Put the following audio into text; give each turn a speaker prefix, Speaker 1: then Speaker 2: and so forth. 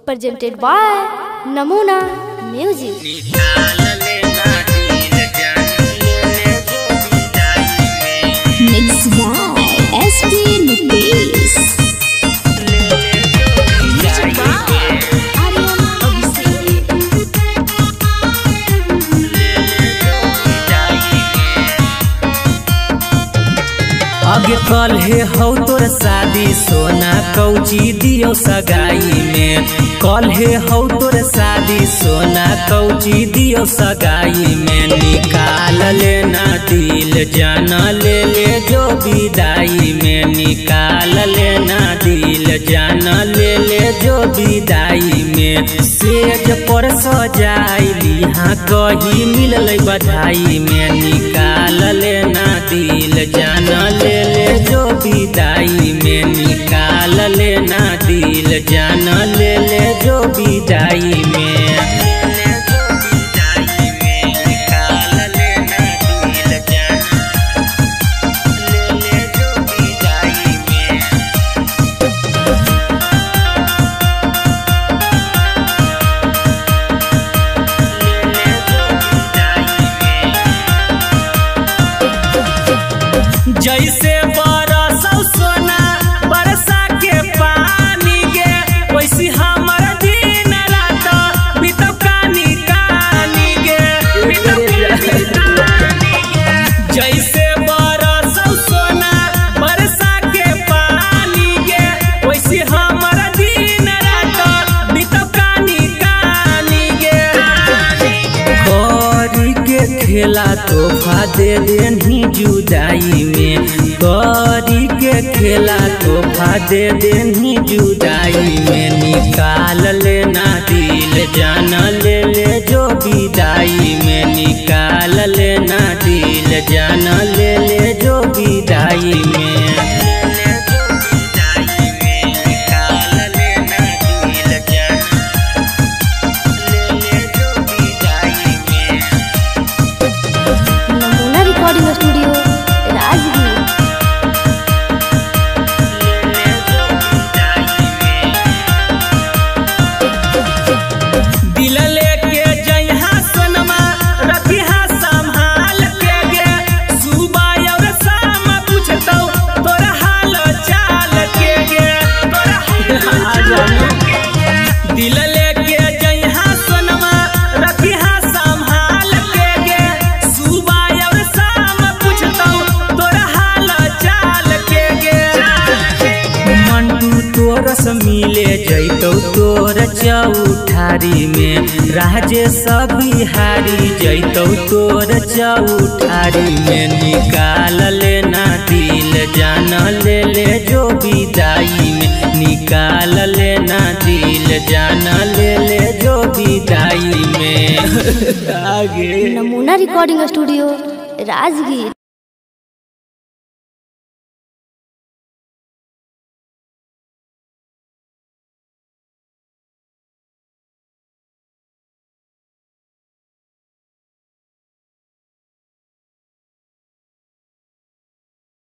Speaker 1: presented by Namuna Music.
Speaker 2: Mixed by SP Nupesh.
Speaker 3: आगे कल हे हो तोर शादी सोना कौची दियो सगाई में। कल हे हो तोर शादी सोना कौची दियो सगाई में। निकाल लेना दिल जाना ले ले जो विदाई में। निकाल लेना दिल जाना ले ले जो विदाई में। सेज पर सजाइली हाँ कही मिलल बधाई में। निकाल लेना दिल जाना ले ले जो विदाई में। निकाल लेना दिल जाना ले ले जो विदाई में। जैसे बरसौ सोना बरसा के पानी गे वैसी हमर दिन रात बीतौ कानी कानी गे जैसे बरसौ सोना बरसा के पानी गे वैसी हमर दिन रात बीतौ कानी कानी गे। करी के खेला तोहफा दे देनी जुदाई में। करी के खेला तोहफा दे देनी जुदाई में। निकाल लेना दिल जाना ले ले जो विदाई में। निकाल लेना दिल जाना ले ले जो विदाई में।
Speaker 1: Namuna Recording Studio, Rajgir.
Speaker 3: दिल लेके जइहा सोनमा रखिहा संभाल के गे। सुबह और शाम पूछतौ तोरा हाल चाल के गे। दिल लेके जइहा सोनमा रखिहा संभाल के गे। सुबह और शाम पूछतौ तोरा हाल चाल के गे। मंटू तोरस मिले जैतौ तोर चौठारी में। राजेश बिहारी जैतौ तोर चौठारी में। निकाल लेना दिल जाना ले ले जो विदाई में। निकाल लेना दिल जाना ले ले जो विदाई में।
Speaker 1: Namuna Recording Studio, Rajgir.